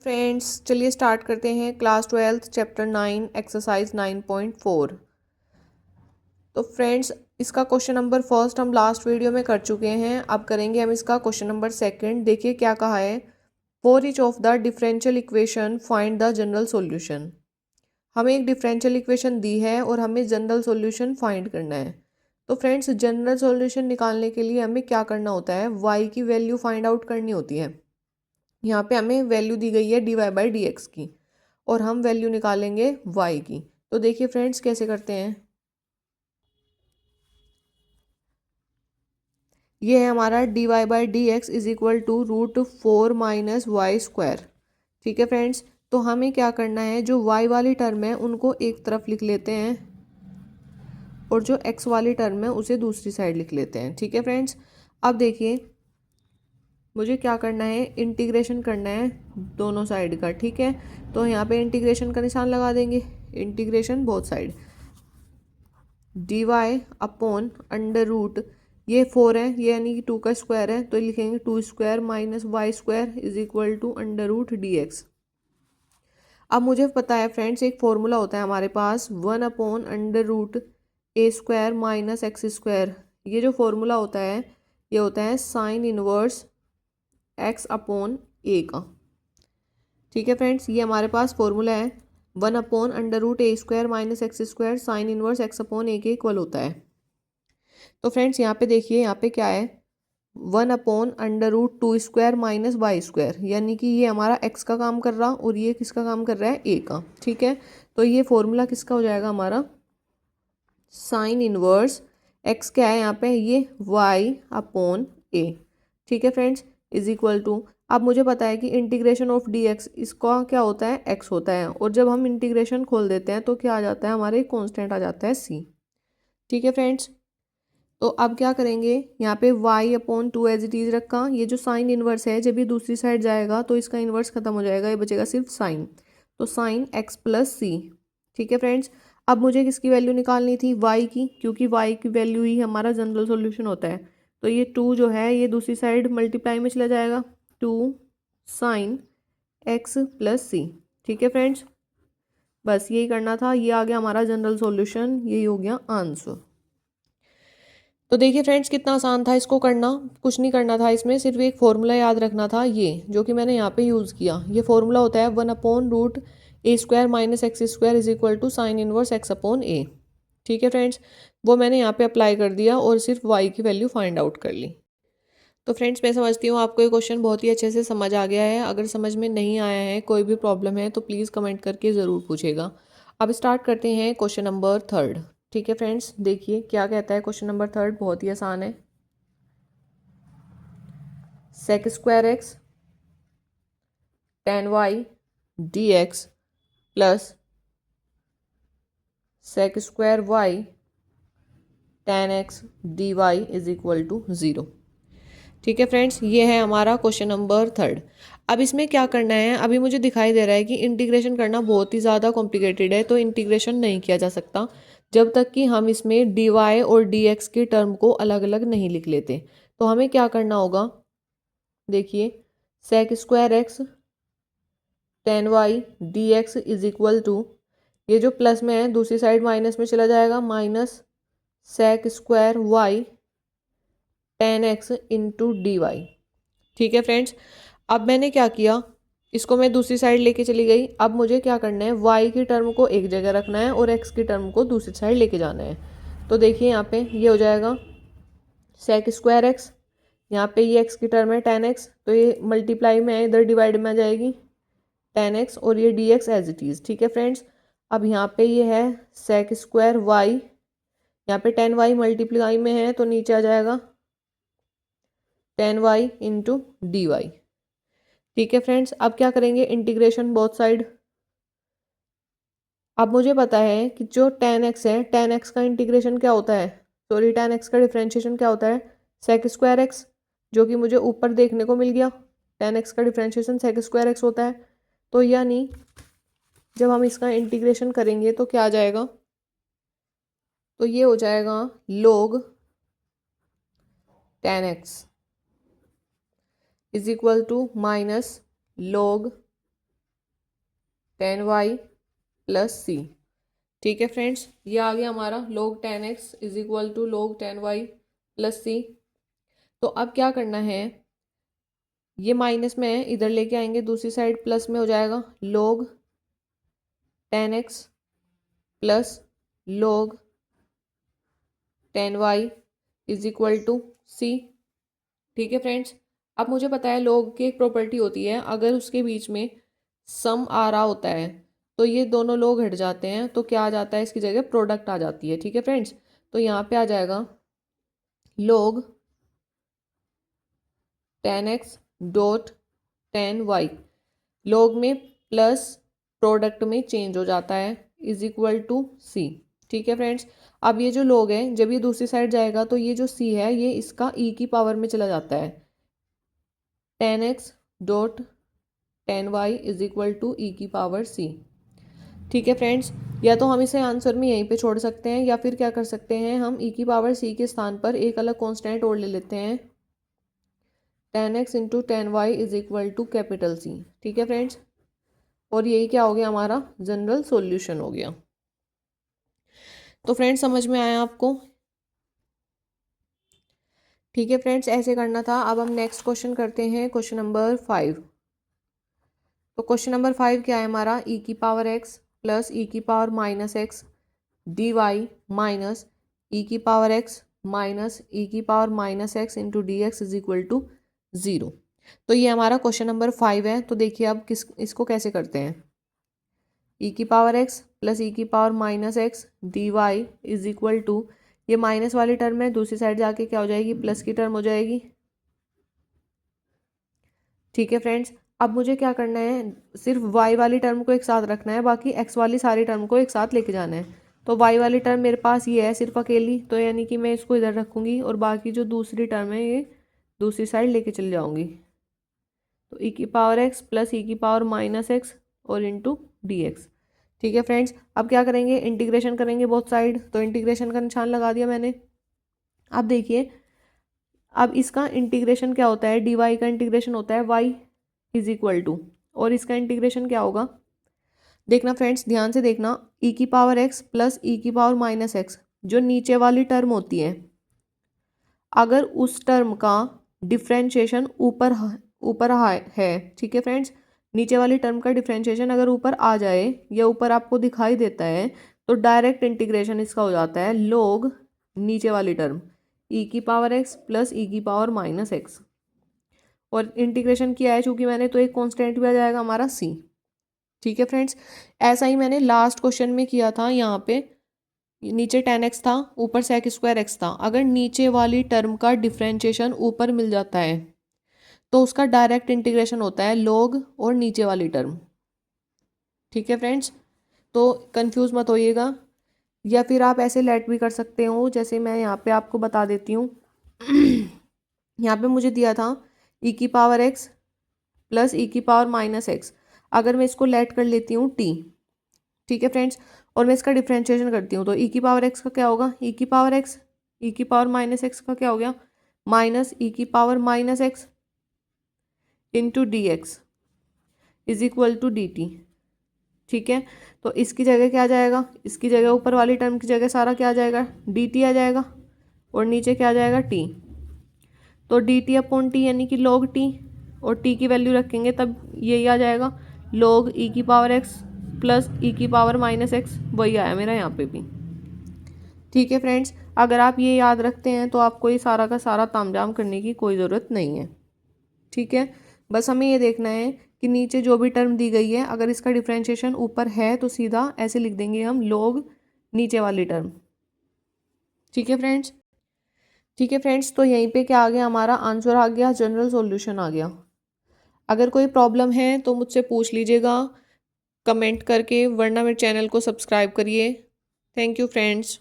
Friends चलिए start करते हैं क्लास 12 चैप्टर 9 एक्सरसाइज 9.4। तो फ्रेंड्स इसका क्वेश्चन नंबर फर्स्ट हम लास्ट वीडियो में कर चुके हैं। अब करेंगे हम इसका क्वेश्चन नंबर सेकंड। देखिए क्या कहा है, for each of the differential equation find the general solution. हमें एक डिफरेंशियल इक्वेशन दी है और हमें जनरल सॉल्यूशन फाइंड करना है। तो फ्रेंड्स जनरल सॉल्यूशन निकालने के लिए हमें क्या करना होता है, वाई की वैल्यू फाइंड आउट करनी होती है। यहाँ पे हमें वैल्यू दी गई है d y by d x की और हम वैल्यू निकालेंगे y की। तो देखिए फ्रेंड्स कैसे करते हैं, ये है हमारा d y by d x is equal to √4 minus y square. ठीक है फ्रेंड्स, तो हमें क्या करना है, जो y वाली टर्म है उनको एक तरफ लिख लेते हैं और जो x वाली टर्म है उसे दूसरी साइड लिख लेते हैं। ठीक है फ्रेंड्स, अब देखिए मुझे क्या करना है, इंटीग्रेशन करना है दोनों साइड का। ठीक है, तो यहाँ पे इंटीग्रेशन का निशान लगा देंगे, integration both side d y upon under root, ये 4 है, ये यानी कि 2 का स्क्वायर है, तो लिखेंगे 2 square minus y square is equal to under root d x. अब मुझे पता है फ्रेंड्स एक फॉर्मूला होता है हमारे पास 1 upon under root A square minus X square. ये जो फॉर्मूला होता है ये होता है साइन इनवर्स एक्स अपॉन ए का। ठीक है फ्रेंड्स, ये हमारे पास फॉर्मूला है 1 upon under root A square minus X square sine inverse X upon A के इक्वल होता है। तो फ्रेंड्स यहाँ पे देखिए, यहाँ पे क्या है, 1 upon under root 2 square minus y square, यानी कि ये हमारा एक्स का काम कर रहा और ये किसका काम कर रहा है, ए का। ठीक है, तो ये फॉर्मूला किसका हो जाएगा हमारा, साइन इनवर्स एक्स क्या है यहाँ पे, ये वाई अपॉन ए। ठीक है फ्रेंड्स, इज इक्वल टू, अब मुझे पता है कि इंटीग्रेशन ऑफ डी एक्स इसका क्या होता है, एक्स होता है, और जब हम इंटीग्रेशन खोल देते हैं तो क्या आ जाता है, हमारे कांस्टेंट आ जाता है सी। ठीक है फ्रेंड्स, तो अब क्या करेंगे, यहाँ पे y upon 2 as it is रखा, ये जो साइन इनवर्स है जब ये दूसरी साइड जाएगा तो इसका इनवर्स खत्म हो जाएगा, ये बचेगा सिर्फ साइन, तो साइन एक्स प्लस सी। ठीक है फ्रेंड्स, अब मुझे किसकी वैल्यू निकालनी थी, y की, क्योंकि y की वैल्यू ही हमारा जनरल सॉल्यूशन होता है। तो ये 2 जो है ये दूसरी साइड मल्टीप्लाई में चला जाएगा, 2 साइन एक्स प्लस सी। ठीक है फ्रेंड्स, बस यही करना था, ये आ गया हमारा जनरल सॉल्यूशन, यही हो गया आंसर। तो देखिए फ्रेंड्स कितना आसान था इसको करना, कुछ नहीं करना था इसमें, सिर्फ एक फॉर्मूला याद रखना था, ये जो कि मैंने यहाँ पे यूज़ किया। ये फॉर्मूला होता है 1 upon root A square minus X square is equal to sine inverse X upon A. ठीक है फ्रेंड्स, वो मैंने यहाँ पे अप्लाई कर दिया और सिर्फ वाई की वैल्यू फाइंड आउट कर ली। तो फ्रेंड्स मैं समझती हूँ आपको ये क्वेश्चन बहुत ही अच्छे से समझ आ गया है। अगर समझ में नहीं आया है, कोई भी प्रॉब्लम है तो प्लीज़ कमेंट करके ज़रूर पूछेगा। अब स्टार्ट करते हैं क्वेश्चन नंबर थर्ड। ठीक है फ्रेंड्स, देखिए क्या कहता है क्वेश्चन नंबर थर्ड, बहुत ही आसान है। Sec square x tan y d x plus sec square y tan x D y is equal to 0। ठीक है फ्रेंड्स, ये है हमारा क्वेश्चन नंबर थर्ड। अब इसमें क्या करना है, अभी मुझे दिखाई दे रहा है कि इंटीग्रेशन करना बहुत ही ज़्यादा कॉम्प्लिकेटेड है, तो इंटीग्रेशन नहीं किया जा सकता जब तक कि हम इसमें डी वाई और डी एक्स की टर्म को अलग अलग नहीं लिख लेते। तो हमें क्या करना होगा, देखिए sec square x tan y d x is equal to, ये जो प्लस में है दूसरी साइड माइनस में चला जाएगा, minus sec square y tan x into d y. ठीक है फ्रेंड्स, अब मैंने क्या किया, इसको मैं दूसरी साइड लेके चली गई। अब मुझे क्या करना है, y की टर्म को एक जगह रखना है और x की टर्म को दूसरी साइड लेके जाना है। तो देखिए यहाँ पे ये हो जाएगा सेक स्क्वायर एक्स, यहाँ पे ये x की टर्म है टेन एक्स, तो ये मल्टीप्लाई में है, इधर डिवाइड में आ जाएगी टेन एक्स और ये d x as it is. ठीक है फ्रेंड्स, अब यहाँ पे ये है सेक स्क्वायर वाई, यहाँ पे टेन वाई मल्टीप्लाई में है तो नीचे आ जाएगा tan y into d y. ठीक है फ्रेंड्स, अब क्या करेंगे, इंटीग्रेशन बोथ साइड। अब मुझे पता है कि जो टेन एक्स है, टेन एक्स का इंटीग्रेशन क्या होता है, सॉरी टेन एक्स का डिफ्रेंशिएशन क्या होता है, सेक स्क्वायर एक्स, जो कि मुझे ऊपर देखने को मिल गया, टेन एक्स का डिफ्रेंशिएशन सेक स्क्वायर एक्स होता है। तो यानी जब हम इसका इंटीग्रेशन करेंगे तो क्या आ जाएगा, तो ये हो जाएगा log ten X is equal to minus log 10y plus C. ठीक है फ्रेंड्स, ये आ गया हमारा log 10x is equal to log 10y plus C. तो अब क्या करना है, ये माइनस में इधर लेके आएंगे, दूसरी साइड प्लस में हो जाएगा log 10x plus log 10y is equal to C. ठीक है फ्रेंड्स, अब मुझे पता है log की एक प्रॉपर्टी होती है, अगर उसके बीच में सम आ रहा होता है तो ये दोनों लोग हट जाते हैं, तो क्या आ जाता है, इसकी जगह प्रोडक्ट आ जाती है। ठीक है फ्रेंड्स, तो यहाँ पे आ जाएगा log 10x dot 10y, log में प्लस प्रोडक्ट में चेंज हो जाता है इज इक्वल टू सी। ठीक है फ्रेंड्स, अब ये जो log है जब ये दूसरी साइड जाएगा तो ये जो c है ये इसका e की पावर में चला जाता है, 10x dot 10y is equal to E की पावर c। ठीक है फ्रेंड्स, या तो हम इसे आंसर में यहीं पे छोड़ सकते हैं, या फिर क्या कर सकते हैं, हम ई की पावर c के स्थान पर एक अलग कॉन्स्टेंट और ले लेते हैं, 10x into 10y is equal to capital C। ठीक है फ्रेंड्स, और यही क्या हो गया, हमारा जनरल सॉल्यूशन हो गया। तो फ्रेंड्स समझ में आया आपको? ठीक है फ्रेंड्स, ऐसे करना था। अब हम नेक्स्ट क्वेश्चन करते हैं, क्वेश्चन नंबर 5। तो क्वेश्चन नंबर 5 क्या है हमारा, ई की पावर x प्लस ई की power minus x D Y minus ई की पावर x माइनस ई की power minus x into D x is equal to 0। तो ये हमारा क्वेश्चन नंबर 5 है। तो देखिए अब इसको कैसे करते हैं, ई की पावर x प्लस ई की power minus x D y is equal to, ये माइनस वाली टर्म है, दूसरी साइड जाके क्या हो जाएगी, प्लस की टर्म हो जाएगी। ठीक है फ्रेंड्स, अब मुझे क्या करना है, सिर्फ y वाली टर्म को एक साथ रखना है, बाकी x वाली सारी टर्म को एक साथ लेके जाना है। तो y वाली टर्म मेरे पास ये है सिर्फ अकेली, तो यानी कि मैं इसको इधर रखूँगी और बाकी जो दूसरी टर्म है ये दूसरी साइड लेके चल जाऊँगी। तो ई की पावर x प्लस ई की पावर माइनस एक्स और इंटू डी एक्स। ठीक है फ्रेंड्स, अब क्या करेंगे, इंटीग्रेशन करेंगे बोथ साइड। तो इंटीग्रेशन का निशान लगा दिया मैंने। अब देखिए, अब इसका इंटीग्रेशन क्या होता है, डी वाई का इंटीग्रेशन होता है वाई इज इक्वल टू, और इसका इंटीग्रेशन क्या होगा, देखना फ्रेंड्स ध्यान से देखना, ई की पावर एक्स प्लस ई की पावर माइनस एक्स, जो नीचे वाली टर्म होती है, अगर उस टर्म का डिफ्रेंशिएशन ऊपर है, ठीक है फ्रेंड्स, नीचे वाली टर्म का डिफ्रेंशिएशन अगर ऊपर आ जाए या ऊपर आपको दिखाई देता है तो डायरेक्ट इंटीग्रेशन इसका हो जाता है log नीचे वाली टर्म ई की पावर एक्स प्लस ई की पावर माइनस एक्स, और इंटीग्रेशन किया है चूंकि मैंने, तो एक कांस्टेंट भी आ जाएगा हमारा c। ठीक है फ्रेंड्स, ऐसा ही मैंने लास्ट क्वेश्चन में किया था। यहाँ पे नीचे 10x था, ऊपर sec स्क्वायर x था, अगर नीचे वाली टर्म का डिफ्रेंशिएशन ऊपर मिल जाता है तो उसका डायरेक्ट इंटीग्रेशन होता है log और नीचे वाली टर्म। ठीक है फ्रेंड्स, तो कंफ्यूज मत होइएगा, या फिर आप ऐसे लेट भी कर सकते हो, जैसे मैं यहाँ पे आपको बता देती हूँ। यहाँ पे मुझे दिया था ई की पावर x प्लस ई की पावर माइनस एक्स, अगर मैं इसको लेट कर लेती हूँ t, ठीक है फ्रेंड्स, और मैं इसका डिफ्रेंशिएशन करती हूँ, तो ई की पावर x का क्या होगा, ई की पावर x, ई की पावर माइनस एक्स का क्या हो गया, माइनस ई की power minus x into D x is equal to d t. ठीक है, तो इसकी जगह क्या आ जाएगा, इसकी जगह ऊपर वाली टर्म की जगह सारा क्या आ जाएगा, डी टी आ जाएगा, और नीचे क्या आ जाएगा, टी। तो डी टी अपॉन टी यानी कि log टी, और टी की वैल्यू रखेंगे तब यही आ जाएगा log ई की पावर एक्स प्लस ई की पावर माइनस एक्स, वही आया मेरा यहाँ पे भी। ठीक है फ्रेंड्स, अगर आप ये याद रखते हैं तो आपको ये सारा का सारा तामझाम करने की कोई ज़रूरत नहीं है। ठीक है, बस हमें ये देखना है कि नीचे जो भी टर्म दी गई है अगर इसका डिफ्रेंशिएशन ऊपर है तो सीधा ऐसे लिख देंगे हम log नीचे वाली टर्म। ठीक है फ्रेंड्स, ठीक है फ्रेंड्स, तो यहीं पे क्या आ गया, हमारा आंसर आ गया, जनरल सॉल्यूशन आ गया। अगर कोई प्रॉब्लम है तो मुझसे पूछ लीजिएगा कमेंट करके, वरना मेरे चैनल को सब्सक्राइब करिए। Thank you friends.